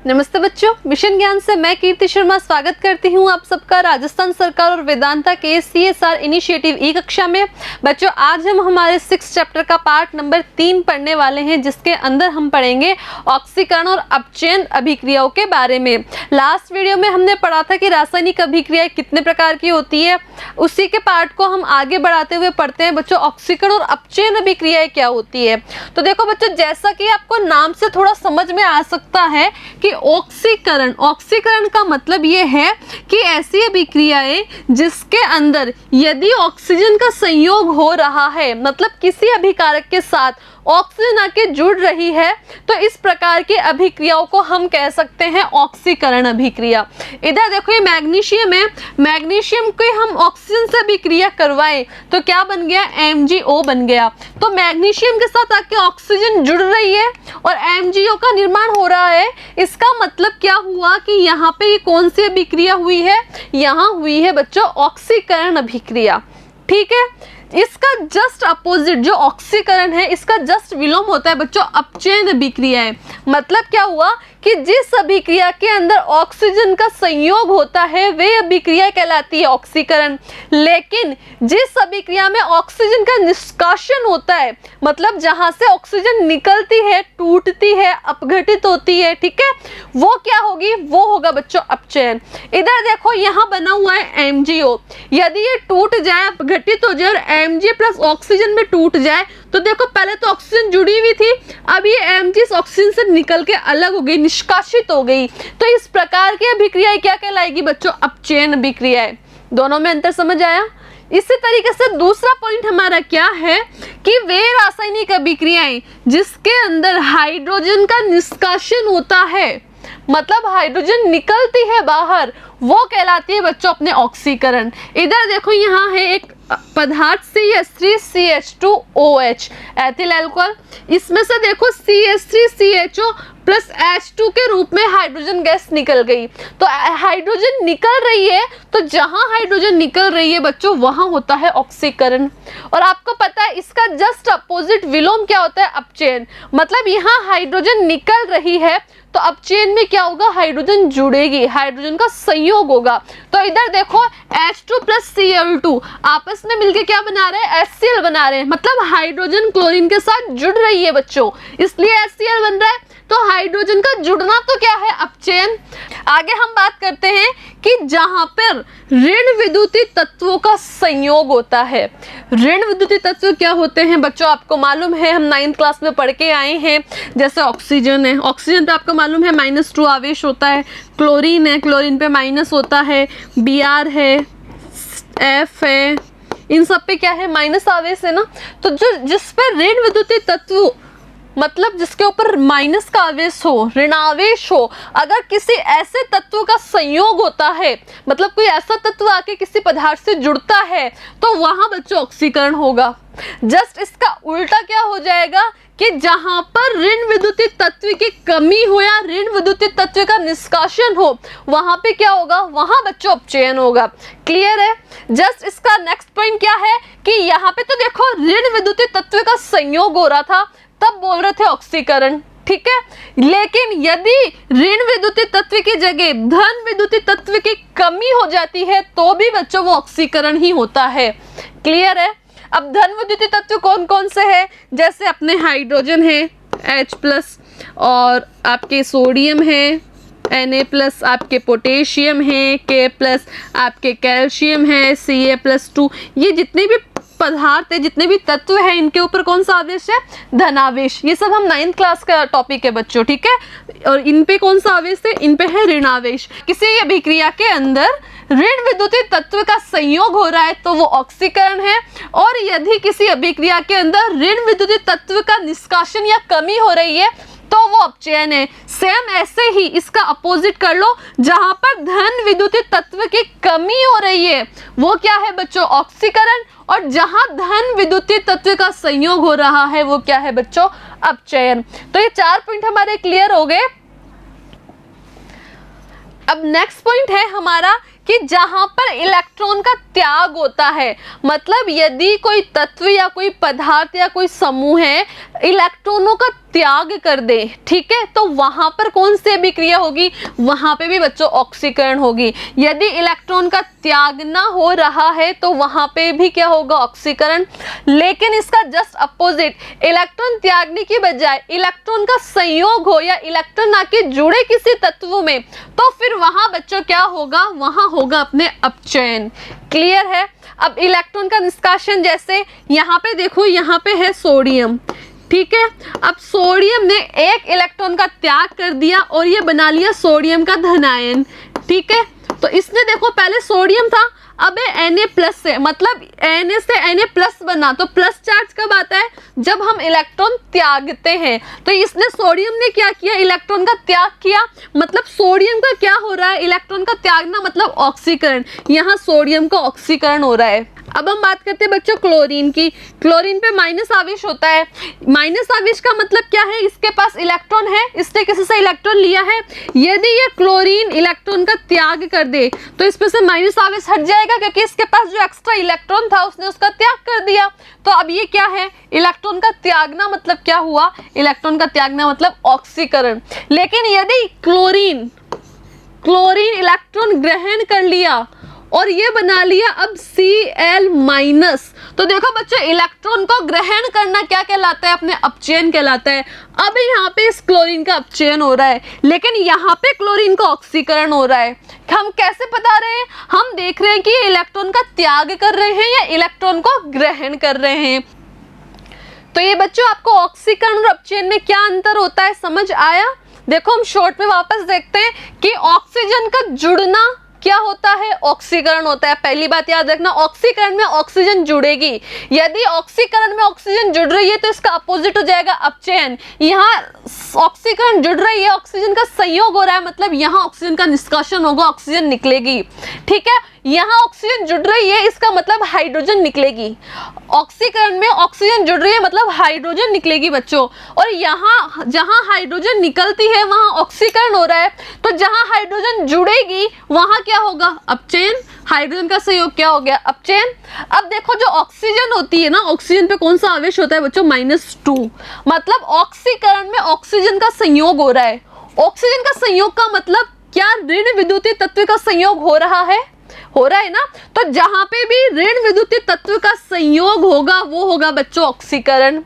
नमस्ते बच्चों, मिशन ज्ञान से मैं कीर्ति शर्मा स्वागत करती हूँ आप सबका राजस्थान सरकार और वेदांता के CSR इनिशिएटिव ई कक्षा में। बच्चों, आज हम हमारे 6 चैप्टर का पार्ट नंबर 3 पढ़ने वाले हैं, जिसके अंदर हम पढ़ेंगे ऑक्सीकरण और अपचयन अभिक्रियाओं के बारे में। लास्ट वीडियो में हमने पढ़ा था कि रासायनिक अभिक्रियाएं कितने प्रकार की होती है, उसी के पार्ट को हम आगे बढ़ाते हुए पढ़ते हैं बच्चों ऑक्सीकरण और अपचयन अभिक्रियाएं क्या होती है। तो देखो बच्चों, जैसा कि आपको नाम से थोड़ा समझ में आ सकता है कि ऑक्सीकरण का मतलब ये है कि ऐसी अभिक्रियाएं जिसके अंदर यदि ऑक्सीजन का संयोग हो रहा है, मतलब किसी अभिकारक के साथ ऑक्सीजन आके जुड़ रही है, तो इस प्रकार की अभिक्रियाओं को हम कह सकते हैं ऑक्सीकरण अभिक्रिया। इधर देखो, ये मैग्नीशियम है, मैग्नीशियम को हम ऑक्सीजन से अभिक्रिया करवाएं तो क्या बन गया, MgO बन गया। तो मैग्नीशियम के साथ आके ऑक्सीजन जुड़ रही है और MgO का निर्माण हो रहा है। इसका मतलब क्या हुआ कि यहाँ पे ये कौन सी अभिक्रिया हुई है, यहाँ हुई है बच्चों ऑक्सीकरण अभिक्रिया। ठीक है, इसका जस्ट अपोजिट जो ऑक्सीकरण है, इसका जस्ट विलोम होता है बच्चों अपचयन अभिक्रिया है। मतलब क्या हुआ कि जिस अभिक्रिया के अंदर ऑक्सीजन का संयोग होता है वे अभिक्रिया कहलाती है ऑक्सीकरण। लेकिन जिस अभिक्रिया में ऑक्सीजन का निष्कासन होता है, मतलब जहां से ऑक्सीजन निकलती है, टूटती है, अपघटित होती है, ठीक है, वो क्या होगी, वो होगा बच्चों अपचयन। इधर देखो, यहाँ बना हुआ है MgO। यदि ये टूट जाए, अपघटित हो जाए और Mg प्लस ऑक्सीजन में टूट जाए, तो देखो पहले तो ऑक्सीजन जुड़ी हुई थी, अब ये Mg ऑक्सीजन से निकल के अलग हो गई, निष्कासित हो गई। तो इस प्रकार की अभिक्रिया क्या कहलाएगी बच्चों, अपचयन अभिक्रिया है। दोनों में अंतर समझ आया। इसी तरीके से दूसरा पॉइंट हमारा क्या है कि वे रासायनिक अभिक्रियाएं जिसके अंदर हाइड्रोजन का निष्कासन होता है, मतलब हाइड्रोजन निकलती है बाहर, वो कहलाती है बच्चों अपने ऑक्सीकरण। इधर देखो, यहाँ है एक पदार्थ CH3CH2OH एथिल अल्कोहल। इसमें से देखो CH3CHO प्लस H2 के रूप में हाइड्रोजन गैस निकल गई। तो हाइड्रोजन निकल रही है, तो जहां हाइड्रोजन निकल रही है बच्चों वहां होता है ऑक्सीकरण। और आपको पता है इसका जस्ट अपोजिट विलोम क्या होता है, अपचयन। मतलब यहाँ हाइड्रोजन निकल रही है तो अपचयन में क्या होगा, हाइड्रोजन जुड़ेगी, हाइड्रोजन का संयोग होगा। तो इधर देखो H2 प्लस Cl2 आपस में मिलके क्या बना रहे हैं, HCl बना रहे हैं। मतलब हाइड्रोजन क्लोरीन के साथ जुड़ रही है बच्चों, इसलिए HCl बन रहा है। तो हाइड्रोजन का जुड़ना तो क्या है, अपचयन। आगे हम बात करते हैं कि जहां पर ऋण विद्युतीय तत्वों का संयोग होता है। ऋण विद्युतीय तत्व क्या होते हैं बच्चों, आपको मालूम है, हम 9th क्लास में पढ़ के आए हैं। जैसे ऑक्सीजन है, ऑक्सीजन पे आपको मालूम है -2 आवेश होता है। क्लोरीन है, क्लोरीन पे माइनस होता है। Br है, F है, इन सब पे क्या है, माइनस आवेश है ना। तो जो जिस पे ऋण विद्युतीय तत्व, मतलब जिसके ऊपर माइनस का आवेश हो, ऋणावेश हो, अगर किसी ऐसे तत्व का संयोग होता है, मतलब कोई ऐसा तत्व आके किसी पदार्थ से जुड़ता है, तो वहां बच्चों ऑक्सीकरण होगा। जस्ट इसका उल्टा क्या हो जाएगा कि जहां पर ऋण विद्युतीय तत्व की कमी हो या ऋण विद्युतीय तत्व का निष्कासन हो, वहां पे क्या होगा, वहां बच्चों अपचयन होगा। क्लियर है। जस्ट इसका नेक्स्ट पॉइंट क्या है कि यहाँ पे तो देखो ऋण विद्युतीय तत्व का संयोग हो रहा था, तब बोल रहे थे ऑक्सीकरण, ठीक है। लेकिन यदि ऋण विद्युतीय तत्व की जगह धन विद्युतीय तत्व की कमी हो जाती है, तो भी बच्चों वो ऑक्सीकरण ही होता है। क्लियर है। अब धन विद्युतीय तत्व कौन कौन से हैं, जैसे अपने हाइड्रोजन है H+, और आपके सोडियम है Na+, आपके पोटेशियम है K+, आपके कैल्शियम है Ca+2। ये जितने भी पदार्थ है, जितने भी तत्व हैं, इनके ऊपर कौन सा आवेश है, धनावेश। ये सब हम 9th क्लास का टॉपिक है बच्चों, ठीक है। और इन पे कौन सा आवेश है, इन पे है ऋणावेश। किसी अभिक्रिया के अंदर ऋण विद्युतीय तत्व का संयोग हो रहा है तो वो ऑक्सीकरण है, और यदि किसी अभिक्रिया के अंदर ऋण विद्युतीय तत्व का निष्कासन या कमी हो रही है तो वो अपचयन है। सेम ऐसे ही इसका अपोजिट कर लो, जहां पर धन विद्युतीय तत्व की कमी हो रही है वो क्या है बच्चों, ऑक्सीकरण। और जहां धन विद्युतीय तत्व का संयोग हो रहा है वो क्या है बच्चों, अपचयन। तो ये 4 पॉइंट हमारे क्लियर हो गए। अब नेक्स्ट पॉइंट है हमारा कि जहां पर इलेक्ट्रॉन का त्याग होता है, मतलब यदि कोई तत्व या कोई पदार्थ या कोई समूह है इलेक्ट्रॉनों का त्याग कर दे, ठीक है, तो वहां पर कौन सी अभिक्रिया होगी, वहां पे भी बच्चों ऑक्सीकरण होगी। यदि इलेक्ट्रॉन का त्यागना हो रहा है तो वहां पे भी क्या होगा, ऑक्सीकरण। लेकिन इसका जस्ट अपोजिट, इलेक्ट्रॉन त्यागने की बजाय इलेक्ट्रॉन का संयोग हो या इलेक्ट्रॉन आके जुड़े किसी तत्व में, तो फिर वहां बच्चों क्या होगा, वहां होगा अपने अपचयन। क्लियर है। अब इलेक्ट्रॉन का निष्कासन, जैसे यहाँ पे देखो, यहाँ पे है सोडियम, ठीक है, अब सोडियम ने एक इलेक्ट्रॉन का त्याग कर दिया और ये बना लिया सोडियम का धनायन, ठीक है। तो इसने देखो पहले सोडियम था, अब है Na+ से, मतलब Na से Na+ बना, तो प्लस चार्ज कब आता है, जब हम इलेक्ट्रॉन त्यागते हैं। तो इसने सोडियम ने क्या किया, इलेक्ट्रॉन का त्याग किया, मतलब सोडियम का क्या हो रहा है, इलेक्ट्रॉन का त्यागना मतलब ऑक्सीकरण, यहाँ सोडियम का ऑक्सीकरण हो रहा है। अब हम बात करते हैं बच्चों क्लोरीन की। क्लोरीन पे माइनस आवेश होता है। माइनस आवेश का मतलब क्या है, इसके पास इलेक्ट्रॉन है, इसने किसी से इलेक्ट्रॉन लिया है, यदि ये क्लोरीन इलेक्ट्रॉन का त्याग कर दे तो इसमें से माइनस आवेश हट जाएगा, क्योंकि इसके पास जो एक्स्ट्रा इलेक्ट्रॉन था उसने उसका त्याग कर दिया। तो अब ये क्या है, इलेक्ट्रॉन का त्यागना मतलब क्या हुआ, इलेक्ट्रॉन का त्यागना मतलब ऑक्सीकरण। लेकिन यदि क्लोरीन इलेक्ट्रॉन ग्रहण कर लिया और ये बना लिया अब Cl-, तो देखो बच्चों, इलेक्ट्रॉन को ग्रहण करना क्या कहलाता है, अपने अपचयन कहलाता है। अब यहाँ पे इस क्लोरीन का अपचयन हो रहा है, लेकिन यहाँ पे क्लोरीन का ऑक्सीकरण हो रहा है। हम कैसे बता रहे हैं, हम देख रहे हैं कि इलेक्ट्रॉन का त्याग कर रहे हैं या इलेक्ट्रॉन को ग्रहण कर रहे हैं। तो ये बच्चों, आपको ऑक्सीकरण और अपचयन में क्या अंतर होता है समझ आया। देखो हम शॉर्ट में वापस देखते हैं कि ऑक्सीजन का जुड़ना क्या होता है, ऑक्सीकरण होता है। पहली बात याद रखना, ऑक्सीकरण में ऑक्सीजन जुड़ेगी, यदि ऑक्सीकरण में ऑक्सीजन जुड़ रही है तो इसका अपोजिट हो जाएगा अपचयन। यहाँ ऑक्सीकरण जुड़ रही है, ऑक्सीजन का संयोग हो रहा है, मतलब यहाँ ऑक्सीजन का निष्कासन होगा, ऑक्सीजन निकलेगी, ठीक है। यहाँ ऑक्सीजन जुड़ रही है, इसका मतलब हाइड्रोजन निकलेगी। ऑक्सीकरण में ऑक्सीजन जुड़ रही है मतलब हाइड्रोजन निकलेगी बच्चों। और यहाँ जहाँ हाइड्रोजन निकलती है वहाँ ऑक्सीकरण हो रहा है, तो जहाँ हाइड्रोजन जुड़ेगी वहाँ क्या होगा, अपचयन। हाइड्रोजन का संयोग क्या हो गया, अपचयन। अब देखो जो ऑक्सीजन होती है ना, ऑक्सीजन पे कौन सा आवेश होता है बच्चों, -2, मतलब ऑक्सीकरण में ऑक्सीजन का संयोग हो रहा है। ऑक्सीजन का संयोग का मतलब क्या, ऋण विद्युतीय तत्व का संयोग हो रहा है ना। तो जहां पे भी ऋण विद्युतीय तत्व का संयोग होगा वो होगा बच्चों ऑक्सीकरण,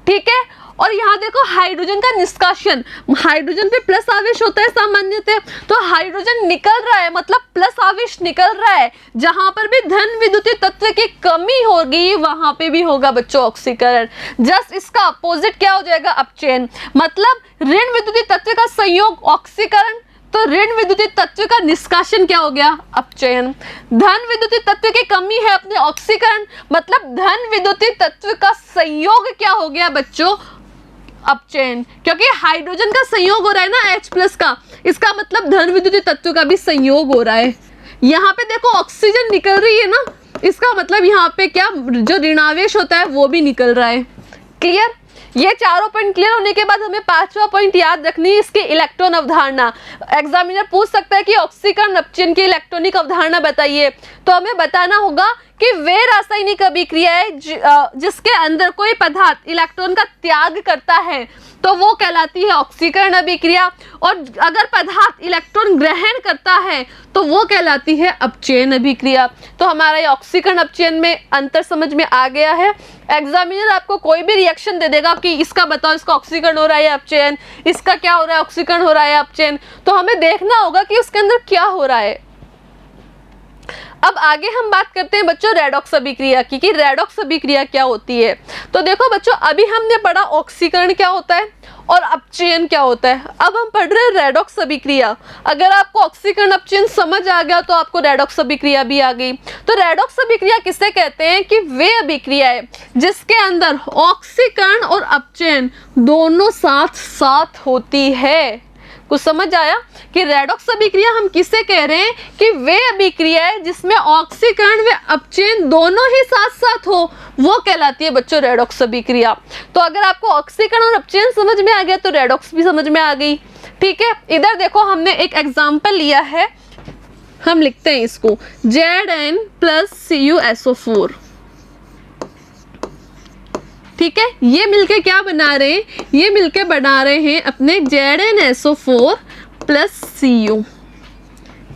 ठीक है। और यहाँ देखो हाइड्रोजन का निष्कासन, हाइड्रोजन पे प्लस आवेश होता है सामान्यतः, तो हाइड्रोजन निकल रहा है मतलब प्लस आवेश निकल रहा है। जहां पर भी धन विद्युतीय तत्व की कमी होगी वहां पे भी होगा बच्चों ऑक्सीकरण। जस्ट इसका अपोजिट क्या हो जाएगा, अपचयन, मतलब ऋण विद्युतीय तत्व का संयोग ऑक्सीकरण, तो ऋण विद्युतीय तत्व का निष्कासन क्या हो गया, अपचयन। धन विद्युतीय तत्व की कमी है अपने ऑक्सीकरण, मतलब धन विद्युतीय तत्व का संयोग क्या हो गया बच्चों, अपचयन, क्योंकि हाइड्रोजन का संयोग हो रहा है ना H+ का, इसका मतलब धन विद्युतीय तत्व का भी संयोग हो रहा है। यहाँ पे देखो ऑक्सीजन निकल रही है ना, इसका मतलब यहाँ पे क्या, जो ऋणावेश होता है वो भी निकल रहा है। क्लियर। ये चारों पॉइंट क्लियर होने के बाद हमें पांचवा पॉइंट याद रखनी है, इसकी इलेक्ट्रॉन अवधारणा। एग्जामिनर पूछ सकता है कि ऑक्सीकरण अपचयन की इलेक्ट्रॉनिक अवधारणा बताइए, तो हमें बताना होगा कि वे रासायनिक अभिक्रियाएं जिसके अंदर कोई पदार्थ इलेक्ट्रॉन का त्याग करता है तो वो कहलाती है ऑक्सीकरण अभिक्रिया, और अगर पदार्थ इलेक्ट्रॉन ग्रहण करता है तो वो कहलाती है अपचयन अभिक्रिया। तो हमारा ये ऑक्सीकरण अपचयन में अंतर समझ में आ गया है। एग्जामिनर आपको कोई भी रिएक्शन दे देगा कि इसका बताओ, इसका ऑक्सीकरण हो रहा है या अपचयन, इसका क्या हो रहा है, ऑक्सीकरण हो रहा है या अपचयन, तो हमें देखना होगा कि उसके अंदर क्या हो रहा है। अब आगे हम बात करते हैं बच्चों रेडॉक्स अभिक्रिया की, कि रेडॉक्स अभिक्रिया क्या होती है। तो देखो बच्चों, अभी हमने पढ़ा ऑक्सीकरण क्या होता है और अपचयन क्या होता है, अब हम पढ़ रहे हैं रेडॉक्स अभिक्रिया। अगर आपको ऑक्सीकरण अपचयन समझ आ गया तो आपको रेडॉक्स अभिक्रिया भी आ गई। तो रेडॉक्स अभिक्रिया किसे कहते हैं, कि वे अभिक्रियाएं जिसके अंदर ऑक्सीकरण और अपचयन दोनों साथ साथ होती है। कुछ समझ आया कि रेडॉक्स अभिक्रिया हम किसे कह रहे हैं, कि वे अभिक्रिया है जिसमें ऑक्सीकरण व अपचयन दोनों ही साथ साथ हो, वो कहलाती है बच्चों रेडॉक्स अभिक्रिया। तो अगर आपको ऑक्सीकरण और अपचयन समझ में आ गया तो रेडॉक्स भी समझ में आ गई, ठीक है। इधर देखो हमने एक एग्जाम्पल लिया है, हम लिखते हैं इसको Zn + CuSO4। ठीक है, ये मिलके क्या बना रहे हैं, ये मिलके बना रहे हैं अपने ZnSO4 प्लस Cu।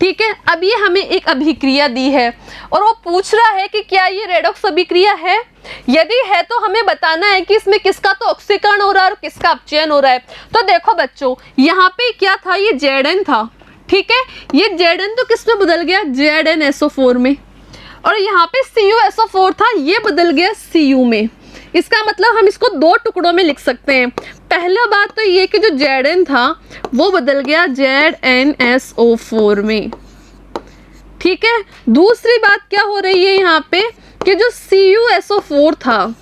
ठीक है, अब ये हमें एक अभिक्रिया दी है और वो पूछ रहा है कि क्या ये रेडॉक्स अभिक्रिया है। यदि है तो हमें बताना है कि इसमें किसका तो ऑक्सीकरण हो रहा है और किसका अपचयन हो रहा है। तो देखो बच्चों, यहाँ पे क्या था, ये Zn था। ठीक है, ये Zn तो किस में बदल गया, ZnSO4 में, और यहाँ पे CuSO4 था, ये बदल गया Cu में। इसका मतलब हम इसको दो टुकड़ों में लिख सकते हैं। पहला बात तो ये कि जो Zn था वो बदल गया ZnSO4 में। ठीक है, दूसरी बात क्या हो रही है यहाँ पे कि जो CuSO4 था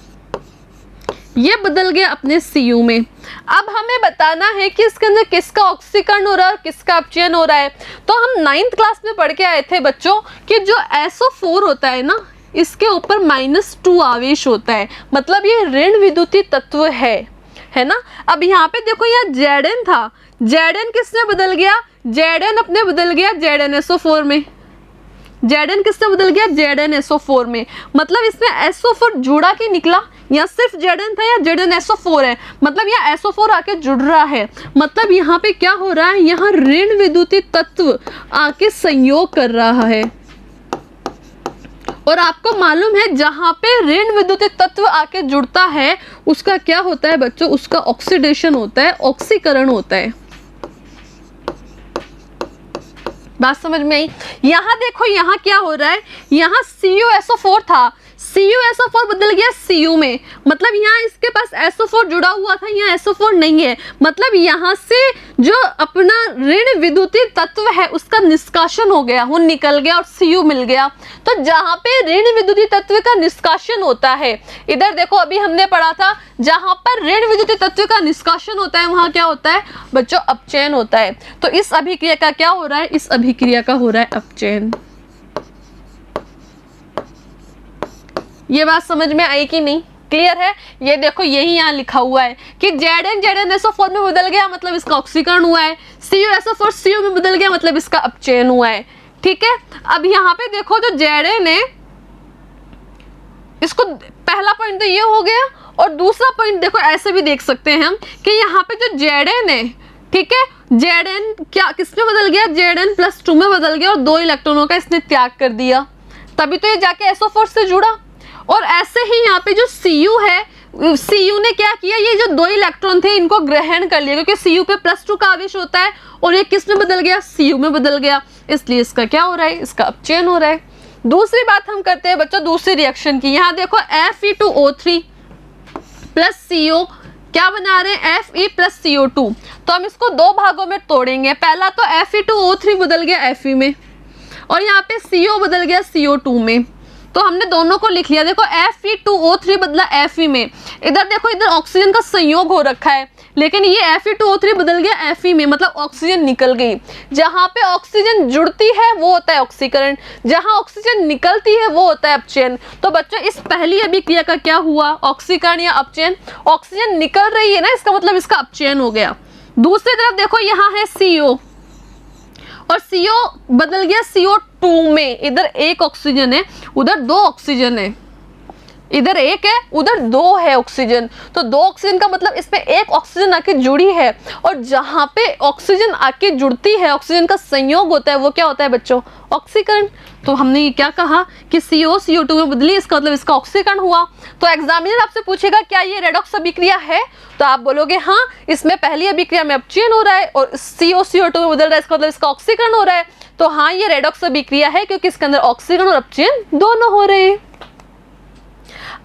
ये बदल गया अपने Cu में। अब हमें बताना है कि इसके अंदर किसका ऑक्सीकरण हो रहा है और किसका अपचयन हो रहा है। तो हम 9th क्लास में पढ़ के आए थे बच्चों कि जो SO4 होता है ना, इसके ऊपर -2 आवेश होता है, मतलब ये ऋण विद्युतीय तत्व है ना। अब यहाँ पे देखो, यहाँ Zn था, Zn किसने बदल गया, Zn अपने बदल गया ZnSO4 में। Zn किसने बदल गया, ZnSO4 में, मतलब इसमें SO4 जुड़ा कि निकला, या सिर्फ Zn था या ZnSO4 है, मतलब यहाँ SO4 आके जुड़ रहा है, मतलब यहाँ पे क्या हो रहा है, यहाँ ऋण विद्युतीय तत्व आके संयोग कर रहा है। और आपको मालूम है जहां पे ऋण विद्युतीय तत्व आके जुड़ता है उसका क्या होता है बच्चों, उसका ऑक्सीडेशन होता है, ऑक्सीकरण होता है। बात समझ में आई। यहाँ देखो, यहाँ क्या हो रहा है, यहाँ CuSO4 था, CuSO4 बदल गया Cu में, मतलब यहाँ इसके पास SO4 जुड़ा हुआ था, यहाँ SO4 नहीं है, मतलब यहाँ से जो अपना ऋण विद्युतीय तत्व है उसका निष्कासन हो गया, वो निकल गया और Cu मिल गया। तो जहाँ पे ऋण विद्युतीय तत्व का निष्कासन होता है, इधर देखो अभी हमने पढ़ा था, जहाँ पर ऋण विद्युतीय तत्व का निष्कासन होता है वहाँ क्या होता है बच्चों, अपचयन होता है। तो इस अभिक्रिया का क्या हो रहा है, इस अभिक्रिया का हो रहा है अपचयन। ये बात समझ में आई कि नहीं, क्लियर है। ये देखो यही यहाँ लिखा हुआ है कि ZnSO4 में बदल गया, मतलब इसका ऑक्सीकरण हुआ है, CuSO4 Cu में बदल गया, मतलब इसका अपचयन हुआ है। ठीक है, अब यहाँ पे देखो जो Zn है, इसको पहला पॉइंट तो ये हो गया, और दूसरा पॉइंट देखो ऐसे भी देख सकते हैं हम कि यहाँ पे जो Zn है, ठीक है, Zn क्या किसमें बदल गया, Zn+2 में बदल गया, और 2 इलेक्ट्रॉनों का इसने त्याग कर दिया, तभी तो ये जाके SO4 से जुड़ा। और ऐसे ही यहाँ पे जो Cu है, Cu ने क्या किया, ये जो 2 इलेक्ट्रॉन थे इनको ग्रहण कर लिया, क्योंकि Cu पे +2 का आवेश होता है, और ये किस में बदल गया, Cu में बदल गया, इसलिए इसका क्या हो रहा है, इसका अपचयन हो रहा है। दूसरी बात हम करते हैं बच्चों दूसरी रिएक्शन की। यहाँ देखो Fe2O3 प्लस CO क्या बना रहे हैं, Fe प्लस CO2। तो हम इसको 2 भागों में तोड़ेंगे। पहला तो Fe2O3 बदल गया Fe में, और यहाँ पे CO बदल गया CO2 में, तो हमने दोनों को लिख लिया। देखो Fe2O3 बदला Fe में, इधर देखो इधर ऑक्सीजन का संयोग हो रखा है, लेकिन ये Fe2O3 बदल गया Fe में, मतलब ऑक्सीजन निकल गई। जहाँ पे ऑक्सीजन जुड़ती है वो होता है ऑक्सीकरण, जहाँ ऑक्सीजन निकलती है वो होता है अपचयन। तो बच्चों इस पहली अभिक्रिया का क्या हुआ, ऑक्सीकरण या अपचयन। ऑक्सीजन निकल रही है ना, इसका मतलब इसका अपचयन हो गया। दूसरी तरफ देखो यहाँ है CO, और CO बदल गया CO2 में, इधर 1 ऑक्सीजन है उधर 2 ऑक्सीजन है, इधर 1 है उधर 2 है ऑक्सीजन, तो 2 ऑक्सीजन का मतलब इसमें 1 ऑक्सीजन आके जुड़ी है, और जहाँ पे ऑक्सीजन आके जुड़ती है, ऑक्सीजन का संयोग होता है, वो क्या होता है बच्चों, ऑक्सीकरण। तो हमने ये क्या कहा कि CO CO2 में बदली, इसका मतलब इसका ऑक्सीकरण हुआ। तो एग्जामिनर आपसे पूछेगा क्या ये रेडॉक्स अभिक्रिया है, तो आप बोलोगे हाँ, इसमें पहली अभिक्रिया में अपचयन हो रहा है और CO CO2 में बदल रहा है, इसका मतलब इसका ऑक्सीकरण हो रहा है। तो हाँ, ये रेडॉक्स अभिक्रिया है क्योंकि इसके अंदर ऑक्सीकरण और अपचयन दोनों हो रहे हैं।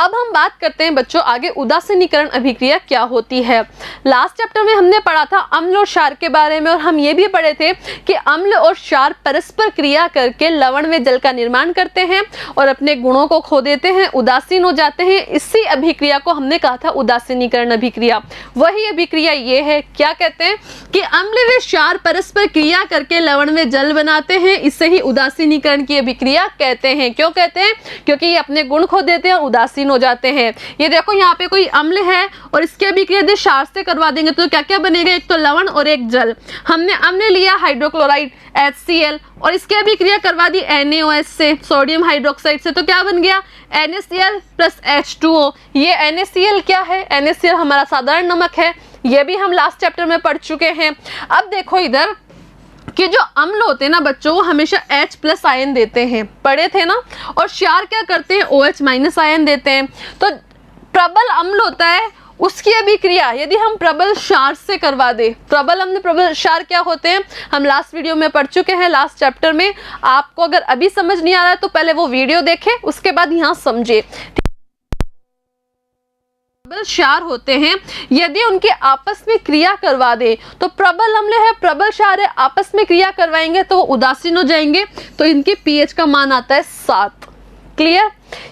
अब हम बात करते हैं बच्चों आगे उदासीनीकरण अभिक्रिया क्या होती है। लास्ट चैप्टर में हमने पढ़ा था अम्ल और क्षार के बारे में, और हम ये भी पढ़े थे कि अम्ल और क्षार परस्पर क्रिया करके लवण में जल का निर्माण करते हैं और अपने गुणों को खो देते हैं, उदासीन हो जाते हैं। इसी अभिक्रिया को हमने कहा था उदासीनीकरण अभिक्रिया। वही अभिक्रिया ये है, क्या कहते हैं कि अम्ल व क्षार परस्पर क्रिया करके लवण में जल बनाते हैं, इससे ही उदासीनीकरण की अभिक्रिया कहते हैं। क्यों कहते हैं, क्योंकि ये अपने गुण खो देते हैं और उदासीन विलीन हो जाते हैं। ये देखो यहाँ पे कोई अम्ल है और इसकी अभिक्रिया यदि क्षार से करवा देंगे तो क्या क्या बनेगा, एक तो लवण और एक जल। हमने अम्ल लिया हाइड्रोक्लोराइड HCl और इसकी अभिक्रिया करवा दी NaOH से, सोडियम हाइड्रोक्साइड से, तो क्या बन गया NaCl प्लस H2O। ये NaCl क्या है, NaCl हमारा साधारण नमक है, ये भी हम लास्ट चैप्टर में पढ़ चुके हैं। अब देखो इधर कि जो अम्ल होते हैं ना बच्चों, वो हमेशा H+ आयन देते हैं, पढ़े थे ना, और क्षार क्या करते हैं, OH- आयन देते हैं। तो प्रबल अम्ल होता है, उसकी अभिक्रिया यदि हम प्रबल क्षार से करवा दे, प्रबल अम्ल प्रबल क्षार क्या होते हैं हम लास्ट वीडियो में पढ़ चुके हैं, लास्ट चैप्टर में। आपको अगर अभी समझ नहीं आ रहा है तो पहले वो वीडियो देखें, उसके बाद यहाँ समझे। प्रबल क्षार होते हैं, यदि उनके आपस में क्रिया करवा दे तो प्रबल अम्ल है प्रबल क्षार है, आपस में क्रिया करवाएंगे तो वो उदासीन हो जाएंगे, तो इनके pH का मान आता है 7। क्लियर।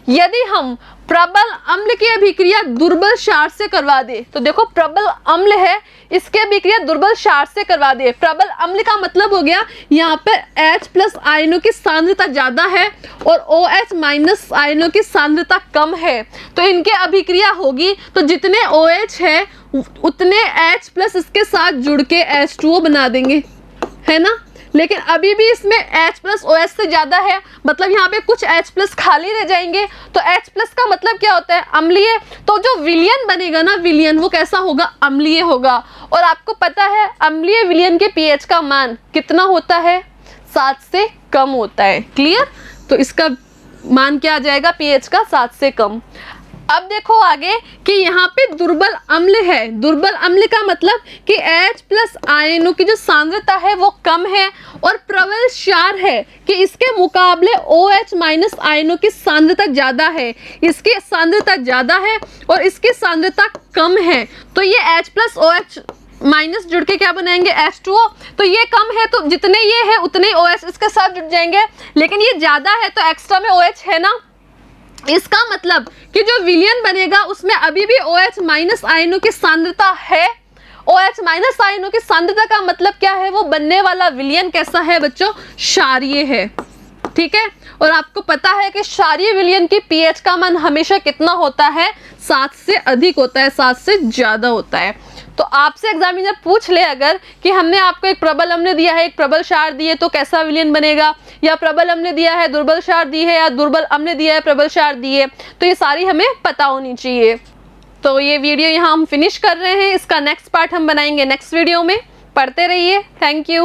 यदि हम प्रबल अम्ल की अभिक्रिया दुर्बल क्षार से करवा दे, तो देखो प्रबल अम्ल है, इसकी अभिक्रिया दुर्बल क्षार से करवा दे। प्रबल अम्ल का मतलब हो गया यहाँ पर H+ आयनों की सांद्रता ज्यादा है और OH- आयनों की सांद्रता कम है, तो इनके अभिक्रिया होगी तो जितने OH है उतने H+ इसके साथ जुड़ के H2O बना देंगे, है ना। लेकिन अभी भी इसमें H+ OH से ज्यादा है, मतलब यहाँ पे कुछ H+ खाली रह जाएंगे। तो H+ का मतलब क्या होता है, अम्लीय। तो जो विलयन बनेगा ना, विलयन वो कैसा होगा, अम्लीय होगा। और आपको पता है अम्लीय विलयन के pH का मान कितना होता है, 7 से कम होता है। क्लियर। तो इसका मान क्या आ जाएगा, pH का 7 से कम। अब देखो आगे कि यहाँ पे दुर्बल अम्ल है, दुर्बल अम्ल का मतलब कि H+ आयनों की जो सांद्रता है वो कम है, और प्रबल क्षार है कि इसके मुकाबले OH- आयनों की सांद्रता ज्यादा है, इसकी सांद्रता ज्यादा है और इसकी सांद्रता कम है। तो ये H+ OH- जुड़ के क्या बनाएंगे, H2O। तो ये कम है तो जितने ये है उतने OH इसके साथ जुड़ जाएंगे, लेकिन ये ज्यादा है तो एक्स्ट्रा में OH है ना। इसका मतलब कि जो विलयन बनेगा उसमें अभी भी OH- आयनों की सांद्रता है। OH- आयनों की सांद्रता का मतलब क्या है, वो बनने वाला विलयन कैसा है बच्चों, क्षारीय है। ठीक है। और आपको पता है कि क्षारीय विलयन की pH का मान हमेशा कितना होता है, 7 से अधिक होता है, 7 से ज्यादा होता है। तो आपसे एग्जामिनर पूछ ले अगर कि हमने आपको एक प्रबल अम्ल दिया है, एक प्रबल क्षार दिए, तो कैसा विलयन बनेगा, या प्रबल अम्ल दिया है दुर्बल क्षार दी है, या दुर्बल अम्ल दिया है प्रबल क्षार दी है, तो ये सारी हमें पता होनी चाहिए। तो ये वीडियो यहाँ हम फिनिश कर रहे हैं, इसका नेक्स्ट पार्ट हम बनाएंगे नेक्स्ट वीडियो में। पढ़ते रहिए। Thank you.